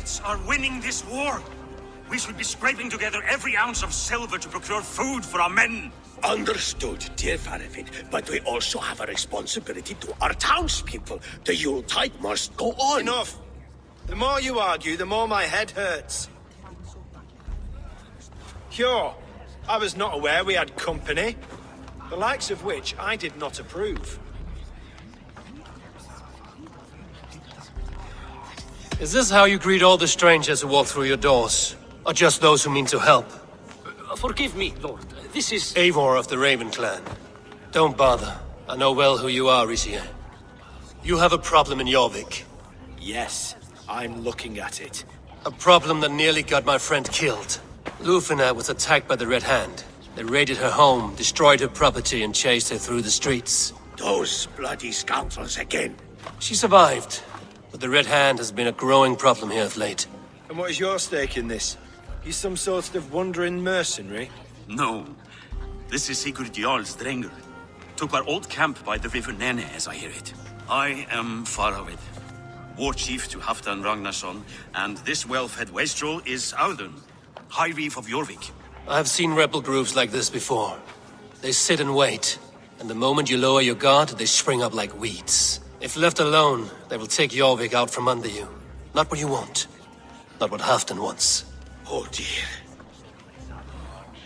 Danes are winning this war. We should be scraping together every ounce of silver to procure food for our men. Understood, dear Faravid, but we also have a responsibility to our townspeople. The Yuletide must go on. Enough! The more you argue, the more my head hurts. Cure, I was not aware we had company, the likes of which I did not approve. Is this how you greet all the strangers who walk through your doors? Or just those who mean to help? Forgive me, Lord. This is... Eivor of the Raven clan. Don't bother. I know well who you are, Rizier. You have a problem in Jorvik. Yes, I'm looking at it. A problem that nearly got my friend killed. Lufina was attacked by the Red Hand. They raided her home, destroyed her property, and chased her through the streets. Those bloody scoundrels again. She survived, but the Red Hand has been a growing problem here of late. And what is your stake in this? You some sort of wandering mercenary? No. This is Sigurd Jarl's Drengr. Took our old camp by the river Nene, as I hear it. I am Faravid, war chief to Halfdan Ragnarsson, and this well-fed wastrel is Audun, High Reef of Jorvik. I've seen rebel groups like this before. They sit and wait, and the moment you lower your guard, they spring up like weeds. If left alone, they will take Jorvik out from under you. Not what you want. Not what Halfdan wants. Oh dear.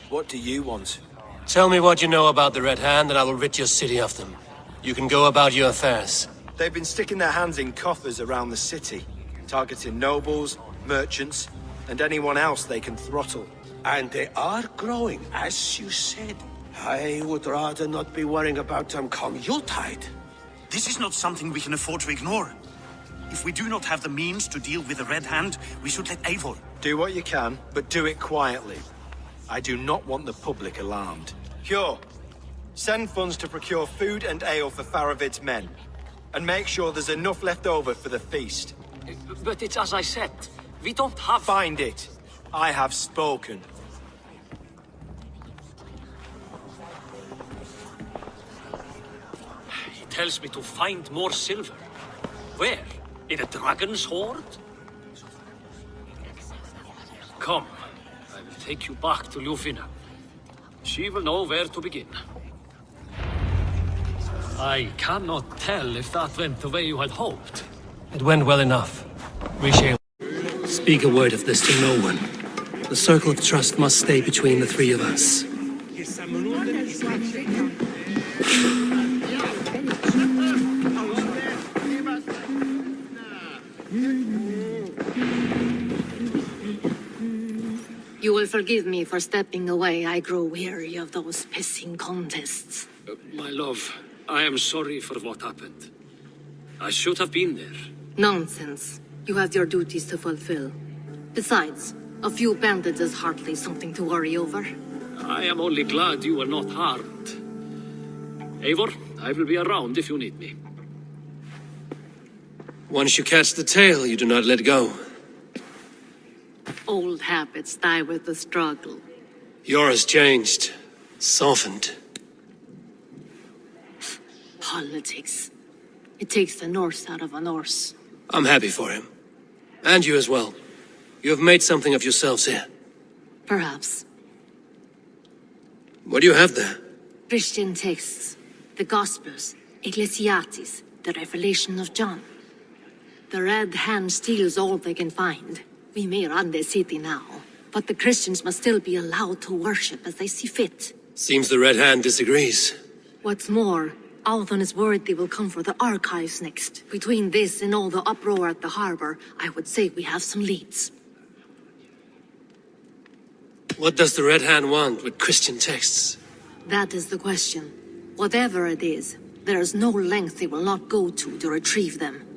What do you want? Tell me what you know about the Red Hand, and I will rid your city of them. You can go about your affairs. They've been sticking their hands in coffers around the city, targeting nobles, merchants, and anyone else they can throttle. And they are growing, as you said. I would rather not be worrying about them come Yuletide. This is not something we can afford to ignore. If we do not have the means to deal with the Red Hand, we should let Eivor. Do what you can, but do it quietly. I do not want the public alarmed. Cure, send funds to procure food and ale for Faravid's men. And make sure there's enough left over for the feast. But it's as I said. We don't have... Find it. I have spoken. He tells me to find more silver. Where? In a dragon's hoard? Come. I will take you back to Lufina. She will know where to begin. I cannot tell if that went the way you had hoped. It went well enough. Rizier, speak a word of this to no one. The circle of trust must stay between the three of us. You will forgive me for stepping away. I grow weary of those pissing contests. My love, I am sorry for what happened. I should have been there. Nonsense. You have your duties to fulfill. Besides, a few bandits is hardly something to worry over. I am only glad you were not harmed. Eivor, I will be around if you need me. Once you catch the tail, you do not let go. Old habits die with the struggle. Yours changed. Softened. Politics. It takes the Norse out of a Norse. I'm happy for him. And you as well. You have made something of yourselves here. Perhaps. What do you have there? Christian texts. The Gospels. Ecclesiastes. The Revelation of John. The Red Hand steals all they can find. We may run the city now, but the Christians must still be allowed to worship as they see fit. Seems the Red Hand disagrees. What's more, Althon is worried they will come for the archives next. Between this and all the uproar at the harbor, I would say we have some leads. What does the Red Hand want with Christian texts? That is the question. Whatever it is, there is no length they will not go to retrieve them.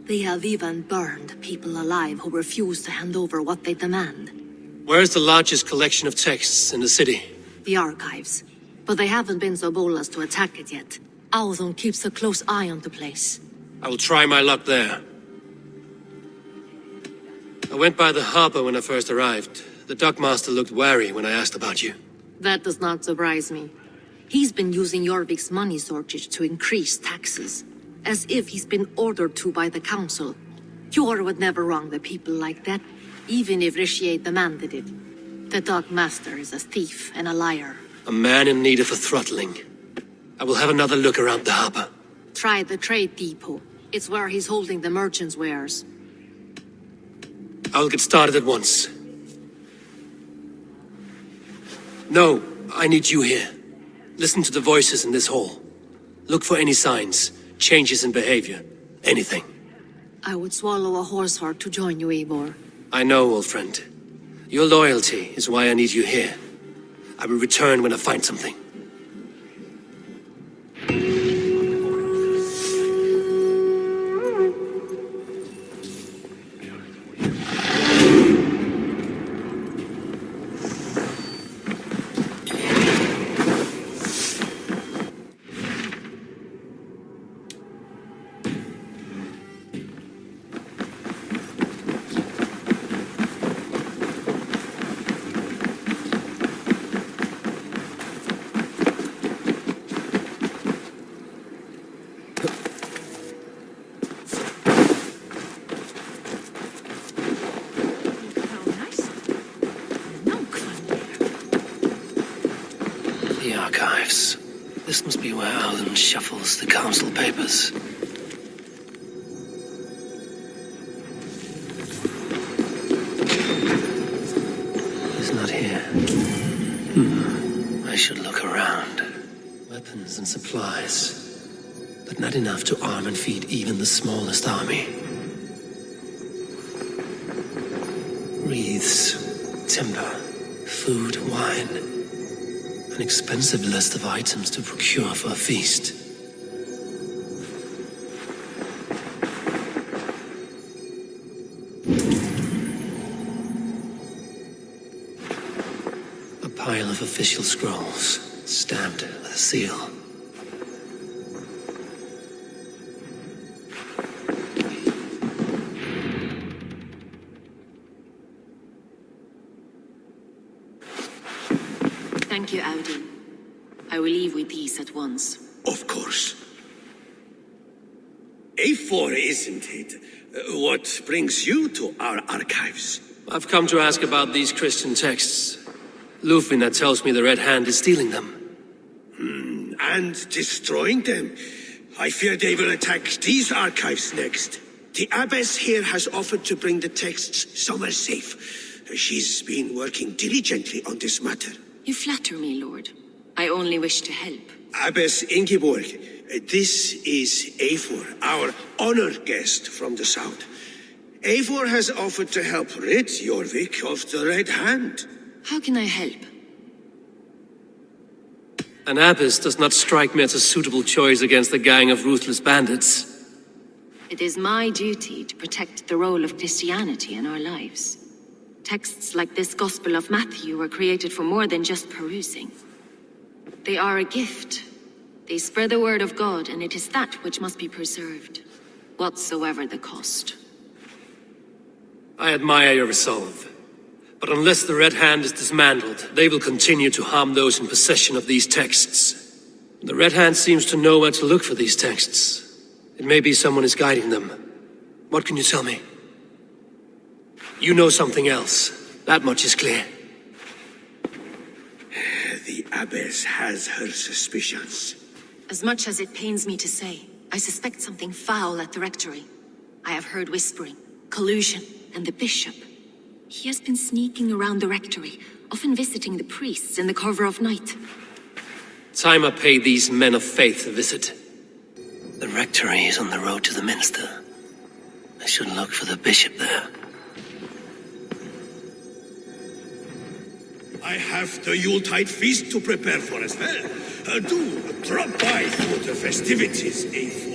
They have even burned people alive who refuse to hand over what they demand. Where's the largest collection of texts in the city? The archives. But they haven't been so bold as to attack it yet. Althon keeps a close eye on the place. I will try my luck there. I went by the harbor when I first arrived. The dockmaster looked wary when I asked about you. That does not surprise me. He's been using Jorvik's money shortage to increase taxes. As if he's been ordered to by the council. Fjord would never wrong the people like that, even if Rishiate demanded it. The Dark Master is a thief and a liar. A man in need of a throttling. I will have another look around the harbor. Try the trade depot. It's where he's holding the merchants' wares. I'll get started at once. No, I need you here. Listen to the voices in this hall. Look for any signs, changes in behavior, anything. I would swallow a horse heart to join you, Eivor. I know, old friend. Your loyalty is why I need you here. I will return when I find something. The archives. This must be where Alan shuffles the council papers. He's not here. I should look around. Weapons and supplies, but not enough to arm and feed even the smallest army. Wreaths, timber, food, wine. An expensive list of items to procure for a feast. A pile of official scrolls, stamped with a seal. Thank you, Audun. I will leave with these at once. Of course. Eivor, isn't it? What brings you to our archives? I've come to ask about these Christian texts. Lufina tells me the Red Hand is stealing them. And destroying them. I fear they will attack these archives next. The abbess here has offered to bring the texts somewhere safe. She's been working diligently on this matter. You flatter me, Lord. I only wish to help. Abbess Ingeborg, this is Eivor, our honored guest from the south. Eivor has offered to help rid Jorvik of the Red Hand. How can I help? An abbess does not strike me as a suitable choice against a gang of ruthless bandits. It is my duty to protect the role of Christianity in our lives. Texts like this Gospel of Matthew were created for more than just perusing. They are a gift. They spread the word of God, and it is that which must be preserved, whatsoever the cost. I admire your resolve. But unless the Red Hand is dismantled, they will continue to harm those in possession of these texts. The Red Hand seems to know where to look for these texts. It may be someone is guiding them. What can you tell me? You know something else. That much is clear. The abbess has her suspicions. As much as it pains me to say, I suspect something foul at the rectory. I have heard whispering, collusion, and the bishop. He has been sneaking around the rectory, often visiting the priests in the cover of night. Time I pay these men of faith a visit. The rectory is on the road to the minster. I should look for the bishop there. I have the Yuletide feast to prepare for as well. Do drop by for the festivities, Eivor.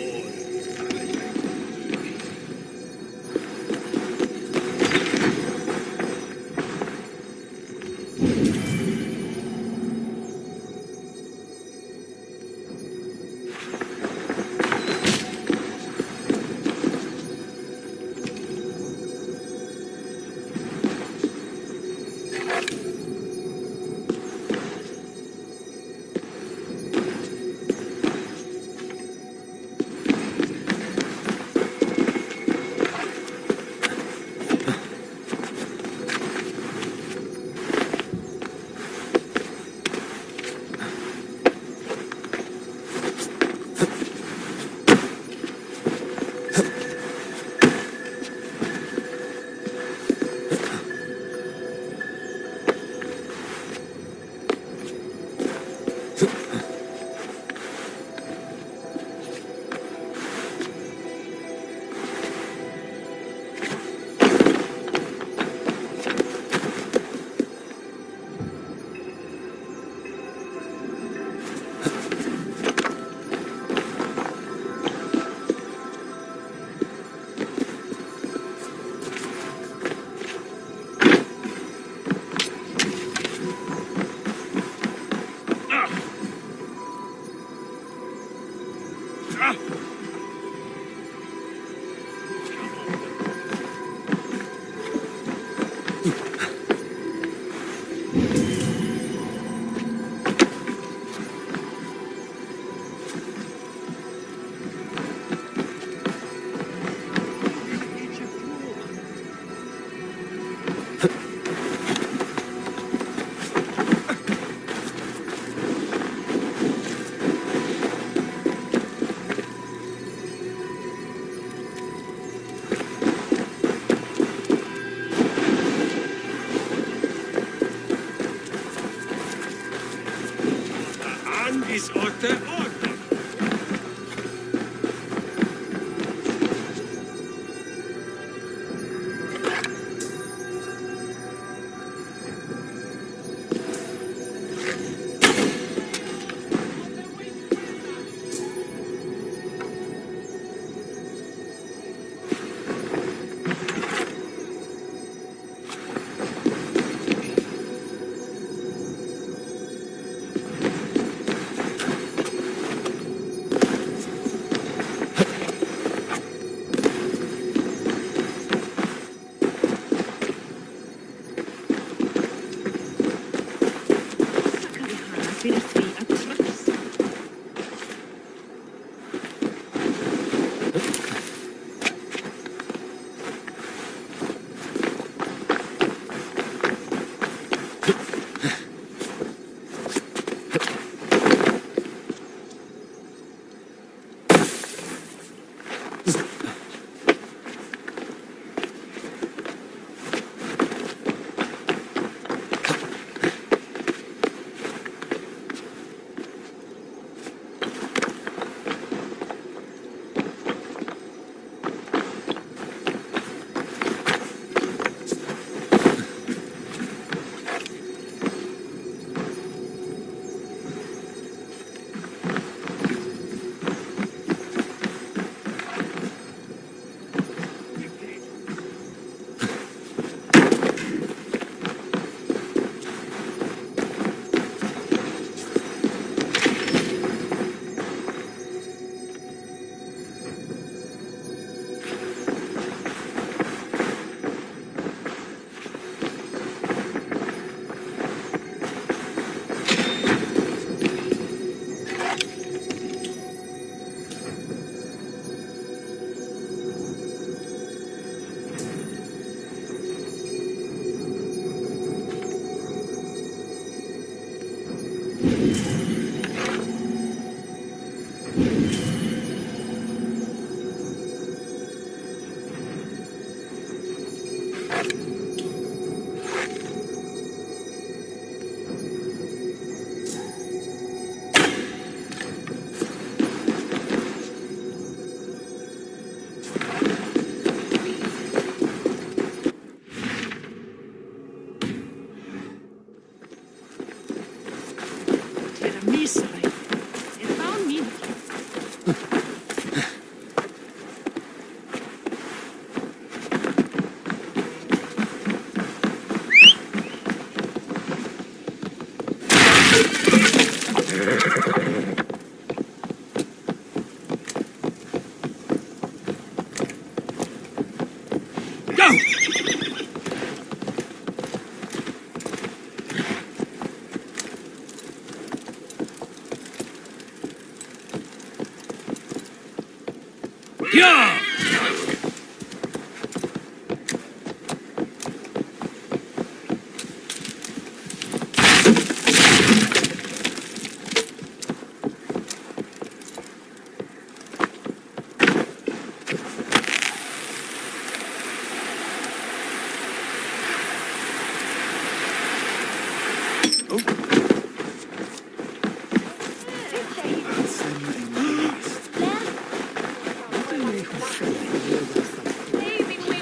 Yeah!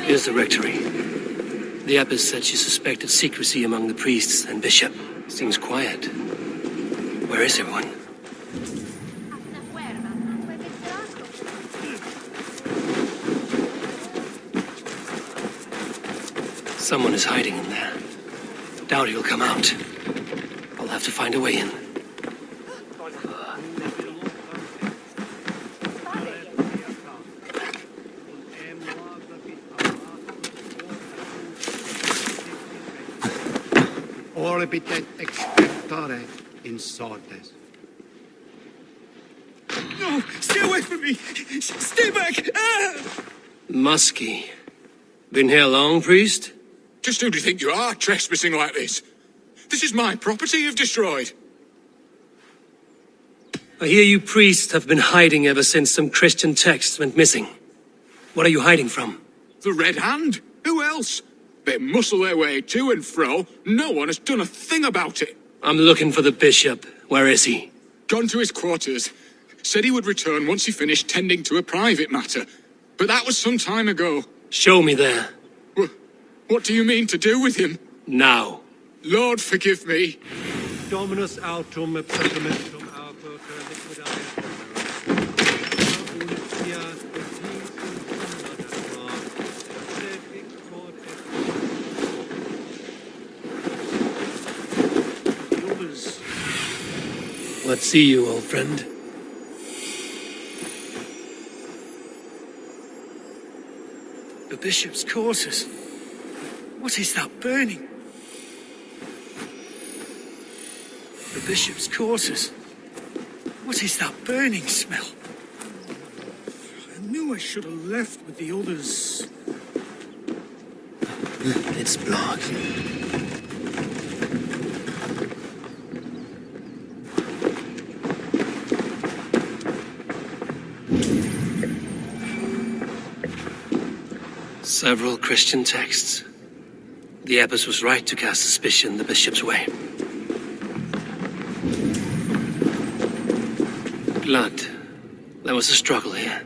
Here's the rectory. The abbess said she suspected secrecy among the priests and bishop. Seems quiet. Where is everyone? Someone is hiding in there. Doubt he'll come out. I'll have to find a way in. Orbitet expectare in sortes. No! Stay away from me! Stay back! Ah! Muskie. Been here long, priest? Just who do you think you are, trespassing like this? This is my property you've destroyed. I hear you priests have been hiding ever since some Christian texts went missing. What are you hiding from? The Red Hand? Who else? They muscle their way to and fro. No one has done a thing about it. I'm looking for the bishop. Where is he? Gone to his quarters. Said he would return once he finished tending to a private matter. But that was some time ago. Show me there. What do you mean to do with him? Now. Lord, forgive me. Dominus autum pergamentum alquoter liquidae. What see you, old friend? The bishop's quarters. What is that burning? The bishop's quarters. What is that burning smell? I knew I should have left with the others. It's blood. Several Christian texts. The abbess was right to cast suspicion the bishop's way. Blood. There was a struggle here.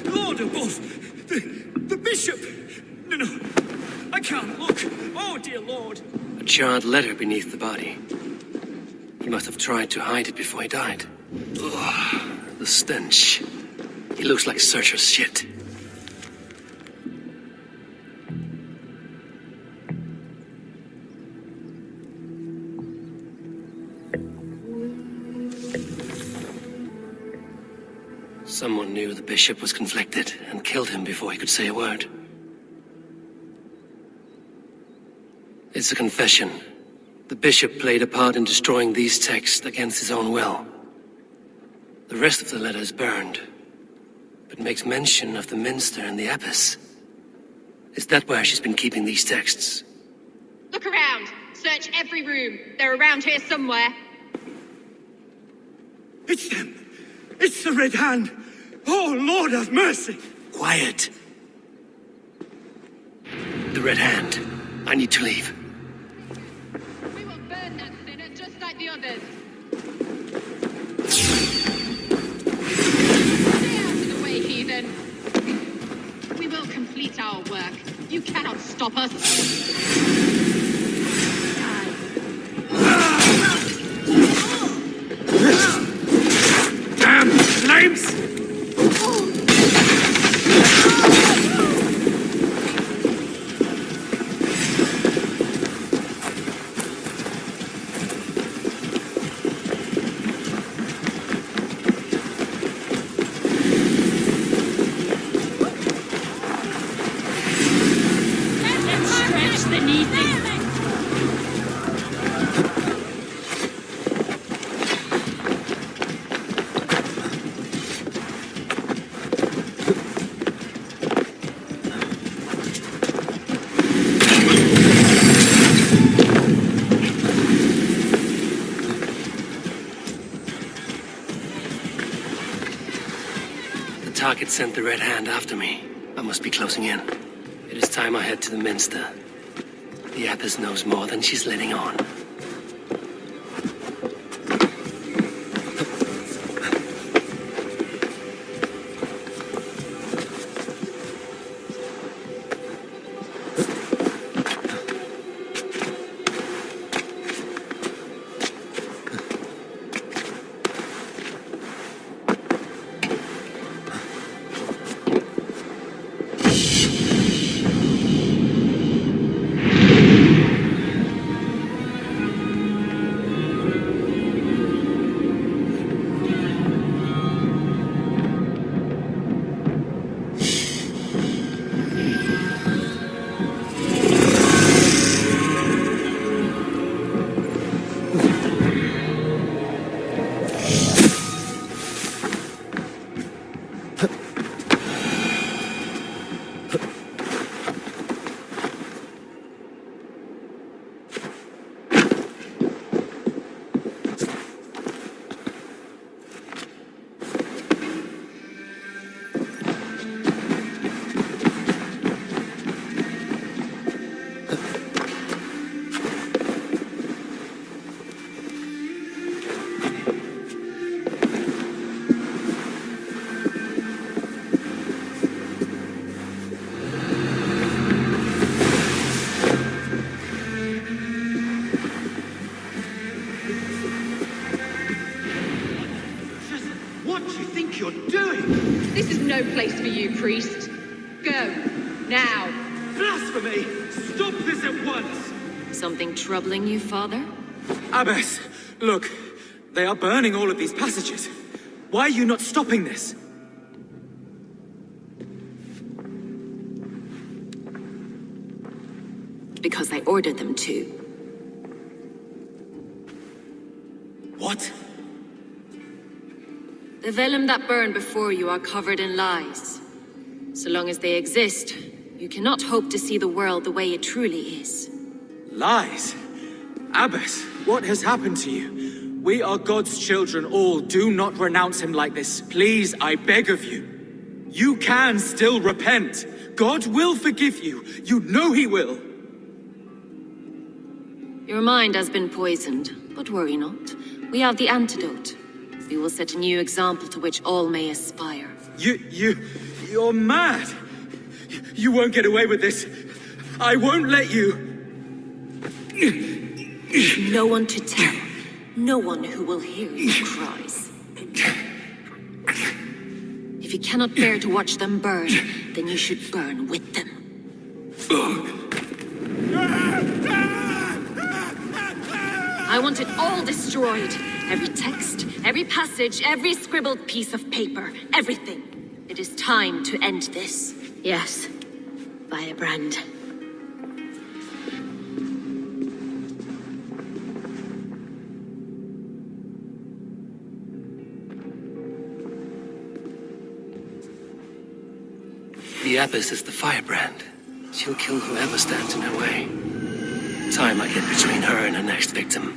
Lord above! The bishop! No, I can't look. Oh, dear Lord. A charred letter beneath the body. He must have tried to hide it before he died. Ugh, the stench. He looks like Searcher's shit. Someone knew the bishop was conflicted and killed him before he could say a word. It's a confession. The bishop played a part in destroying these texts against his own will. The rest of the letter is burned, but makes mention of the minster and the abbess. Is that where she's been keeping these texts? Look around. Search every room. They're around here somewhere. It's them. It's the Red Hand. Oh, Lord have mercy. Quiet. the Red Hand. I need to leave. We will burn that sinner just like the others. Stay out of the way, heathen. We will complete our work. You cannot stop us. Damn flames! The target sent the Red Hand after me. I must be closing in. It is time I head to the Minster. The Abbess knows more than she's letting on. This is no place for you, priest. Go, now. Blasphemy! Stop this at once! Something troubling you, father? Abbess, look. They are burning all of these passages. Why are you not stopping this? Because I ordered them to. What? The vellum that burn before you are covered in lies. So long as they exist, you cannot hope to see the world the way it truly is. Lies? Abbess, what has happened to you? We are God's children all. Do not renounce him like this. Please, I beg of you. You can still repent. God will forgive you. You know he will. Your mind has been poisoned, but worry not. We have the antidote. We will set a new example to which all may aspire. You're mad. You won't get away with this. I won't let you. No one to tell. No one who will hear your cries. If you cannot bear to watch them burn, then you should burn with them. I want it all destroyed. Every text, every passage, every scribbled piece of paper, everything. It is time to end this. Yes, Firebrand. The Abbess is the Firebrand. She'll kill whoever stands in her way. Time I get between her and her next victim.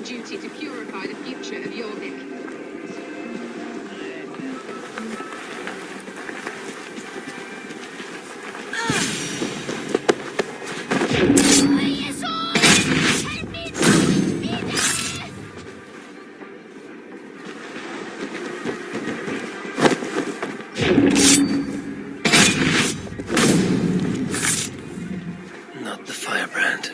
Duty to purify the future of Jorvik. Not the firebrand.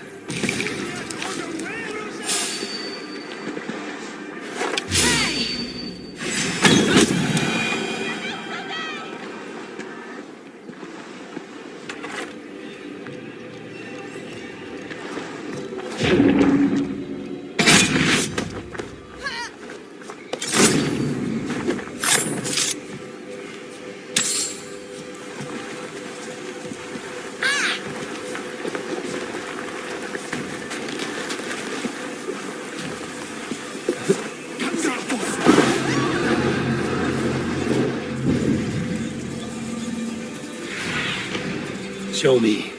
Show me.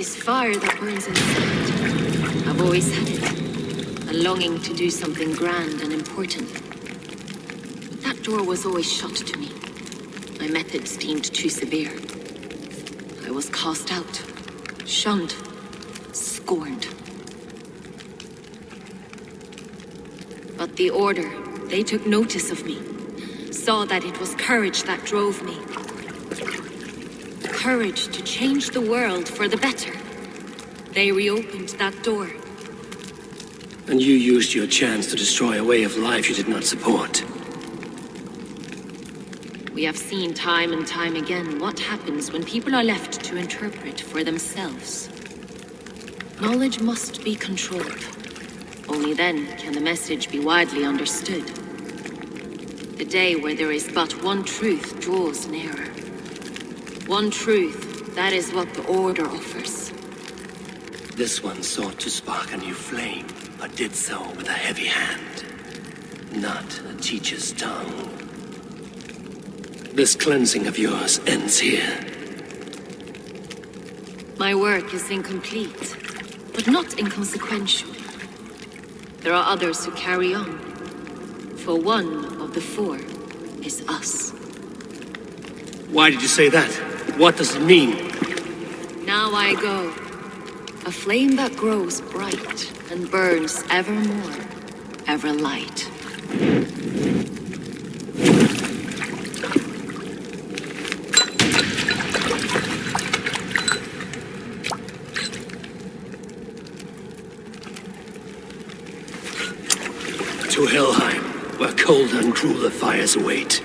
This fire that burns inside. I've always had it. A longing to do something grand and important. But that door was always shut to me. My methods deemed too severe. I was cast out, shunned, scorned. But the Order, they took notice of me. Saw that it was courage that drove me. Courage to change the world for the better. They reopened that door. And you used your chance to destroy a way of life you did not support. We have seen time and time again what happens when people are left to interpret for themselves. Knowledge must be controlled. Only then can the message be widely understood. The day where there is but one truth draws nearer. One truth, that is what the Order offers. This one sought to spark a new flame, but did so with a heavy hand, not a teacher's tongue. This cleansing of yours ends here. My work is incomplete, but not inconsequential. There are others who carry on. For one of the four is us. Why did you say that? What does it mean? Now I go. A flame that grows bright and burns ever more, ever light. To Helheim, where colder and crueler fires await.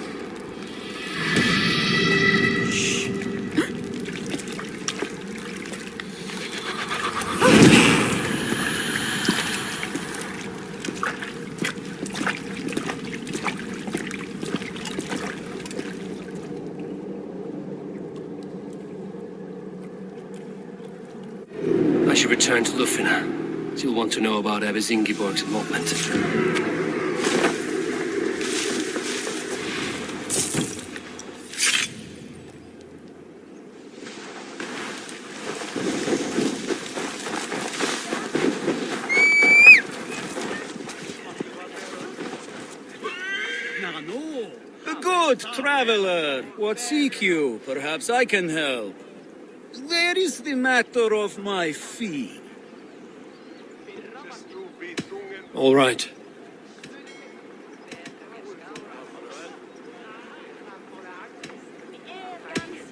I should return to Lufina. She'll want to know about Abbess Ingeborg's involvement. Good traveler, what seek you? Perhaps I can help. Where is the matter of my fee? All right.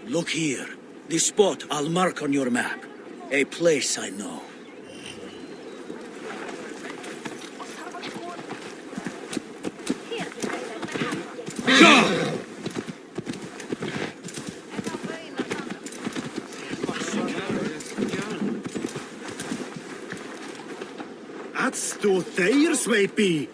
Look here. This spot I'll mark on your map. A place I know. That's the Thayer Swipey.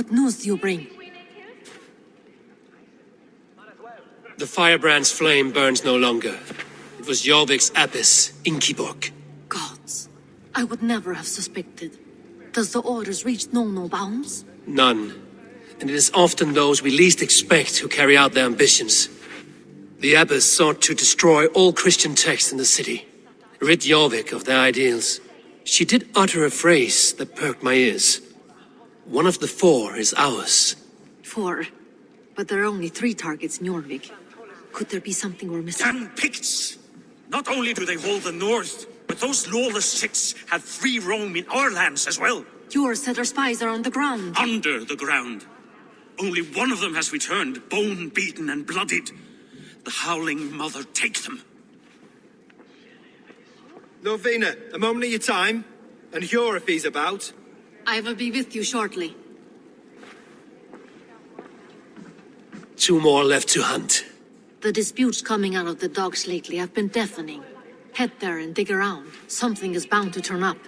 What news do you bring? The firebrand's flame burns no longer. It was Jorvik's abbess, Inkiborg. Gods, I would never have suspected. Does the orders reach no bounds? None. And it is often those we least expect who carry out their ambitions. The abbess sought to destroy all Christian texts in the city, rid Jorvik of their ideals. She did utter a phrase that perked my ears. One of the 4 is ours. 4. But there are only 3 targets in Jorvik. Could there be something we're missing? Damn Picts! Not only do they hold the north, but those lawless sects have free roam in our lands as well. Yours said our spies are on the ground. Under the ground. Only one of them has returned, bone-beaten and bloodied. The Howling Mother take them. Lovina, a moment of your time. And Hjor if he's about. I will be with you shortly. 2 more left to hunt. The disputes coming out of the docks lately have been deafening. Head there and dig around. Something is bound to turn up.